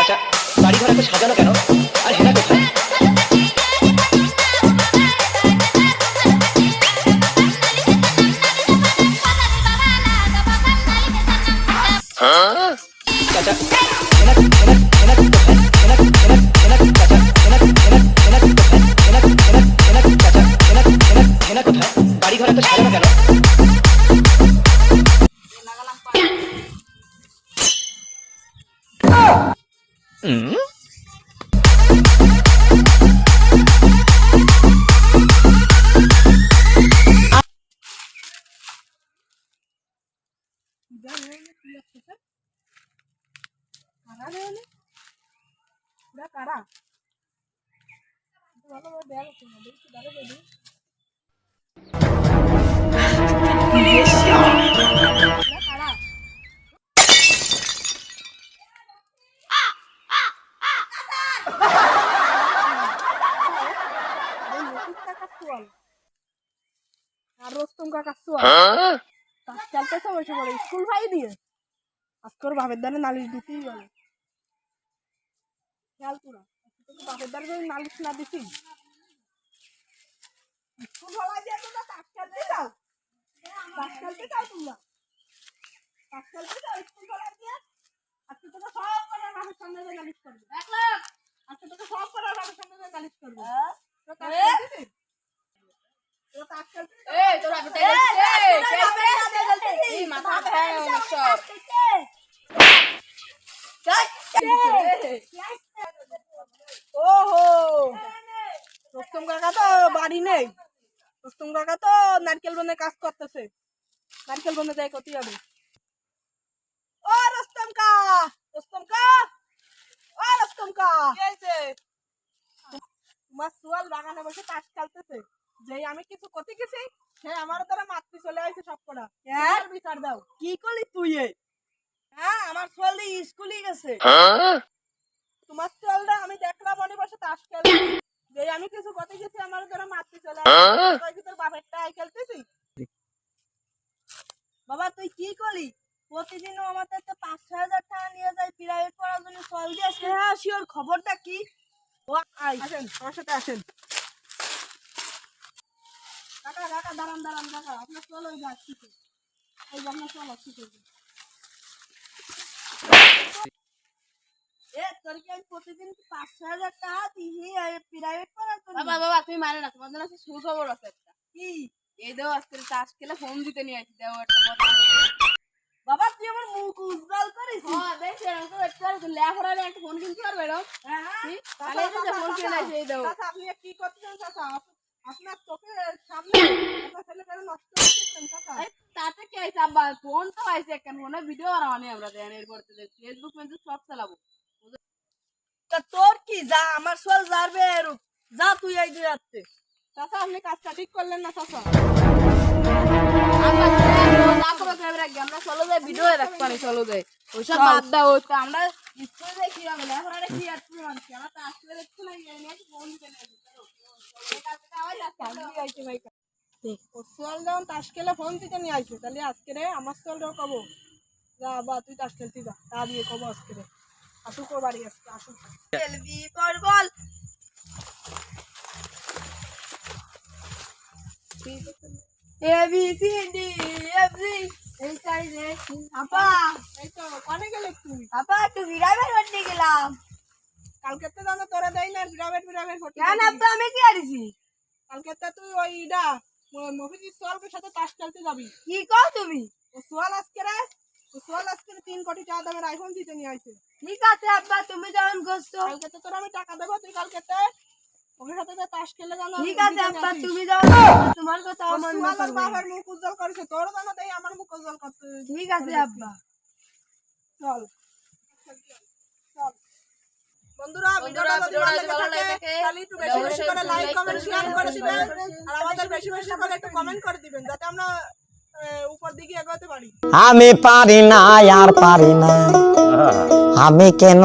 চাচা বাড়ি ঘর এত সাজানো কেন? আর হেনা কোথায়? চাচা হেনা হেনা হেনা কোথায়? হেনা হেনা হেনা চাচা হেনা হেনা হেনা কোথায়? হেনা হেনা হেনা চাচা হেনা হেনা হেনা কোথায়? বাড়ি ঘর এত সাজানো কেন? রোস্তম কাকা চলতেছে বসে পড়ে স্কুল ভাই দিয়ে আজকের বাপের দ্বারে নালিশ দিতেই বলে খেয়াল তোরা বাপের দ্বারে যদি নালিশ না দিছি স্কুল ভালাই দিয়ে তোমরা তাস খেলতে যাও তাস খেলতে যাও তোমরা তাস খেলতে যাও স্কুল ভালাই দিয়ে আজকে তোকে সব করে বাপের সামনে দিয়ে নালিশ করবে আজকে তোকে সব করে বাপের সামনে দিয়ে নালিশ করবে তো তাস খেলতে রোস্তম কাকা তো বাড়ি নেই রোস্তম কাকা তো নারকেল বনে কাজ করতেছে নারকেল বনে যাই করতে যাবে ও রোস্তম কা রোস্তম কা ও রোস্তম কা তোমার সোয়াল বাগানে বসে তাস খেলতেছে যে আমি কিছু করতে গেছি সে আমার দ্বারা মাতৃ চলে আসছে সব করা বিচার দাও কি করলি তুই হ্যাঁ আমার সোয়াল স্কুলে গেছে তোমার সোয়ালটা আমি দেখলাম অনেক বসে তাস খেলে যে আমি কিছু করতে গেছি আমার দ্বারা মাতৃ চলে আসছে তোর বাপেরটা খেলতেছি বাবা তুই কি করলি প্রতিদিন আমাদের তো 5,000 টাকা নিয়ে যায় প্রাইভেট পড়ার জন্য সোয়াল দিয়ে হ্যাঁ শিওর খবরটা কি ও আসেন আমার সাথে আসেন কাকা কাকা দাঁড়ান দাঁড়ান কাকা আপনার চলো যাচ্ছি ওই আপনার চলো ঠিক আছে তোর কি আমি প্রতিদিন 5,000 টাকা দিই প্রাইভেট পড়ার জন্য বাবা তুমি মানে না তোমার জন্য সুখবর আছে একটা কি এই দেও আজকে তাস খেলে ফোন দিতে নিয়ে আসি দেও একটা কথা বাবা তুই আমার মুখ উজ্জ্বল করিস হ্যাঁ দেখ এরকম তো একটা লেখাপড়ার একটা ফোন কিনতে পারবে না হ্যাঁ তাহলে এই যে ফোন কিনে আসি এই দেও চাচা আপনি কি করতেছেন চাচা আপনার চোখের সামনে আপনার ছেলেটাকে নষ্ট করতেছেন চাচা তাতে কি আছে আব্বা ফোন তো আইছে একটা ফোনে ভিডিও বানাবানি আমরা দেন এরপর তো ফেসবুক মেসবুক সব চালাবো তা তোর কি যা আমার সোয়াল যাবে যা তুই এই দিয়ে আসতে চাচা আপনি কাজটা ঠিক করলেন না চাচা আমরা চলো যাই ভিডিও দেখতে পারি চলো যাই ওইসব বাদ দাও ওই তো আমরা স্কুলে যাই কি হবে লেখাপড়াটা কি আর তুমি মানছি আমরা তো আসলে দেখছি না ফোন দিতে নেই সোয়াল যখন তাস খেলে ফোন থেকে নিয়ে আসবে তাহলে আজকে রে আমার সোয়ালটাও কবো যা বা তুই তাস খেলতে যা তা দিয়ে কবো আজকে রে আসুক ওর বাড়ি আজকে আসুক খেলবি কর বল A B C D F G এই সাইজে আপা এই তো কোনে গেলে তুই আপা একটু বিরাবের হটে গেলাম কালকে তো জানো তোরা দেই না বিরাবের হটে কেন আপা আমি কি আরিছি কালকে তো তুই ওই ইডা মফিজের সোয়ালের সাথে তাস খেলতে যাবি কি কও তুমি ও সোয়াল আজকে রে ও সোয়াল আজকে 3 কোটি টাকা দামের আইফোন দিতে নিয়ে আইছে ঠিক আছে আব্বা তুমি যখন গোসছো কালকে তো তোরা আমি টাকা দেব তুই কালকে তে ওর সাথে তাস খেলে জানো ঠিক আছে আব্বা তুমি যাও তোমার কথা আমার সোয়ালের বাবার মুখ উজ্জ্বল করেছে তোর জানো তাই আমার মুখ উজ্জ্বল করতে ঠিক আছে আব্বা চল চল বন্ধুরা ভিডিওটা যদি ভালো লাগে তাহলে একটু বেশি বেশি করে লাইক কমেন্ট শেয়ার করে দিবেন আর আমাদের বেশি বেশি করে একটু কমেন্ট করে দিবেন যাতে আমরা উপর দিকে এগোতে পারি আমি পারি না আর পারি না আমি কেন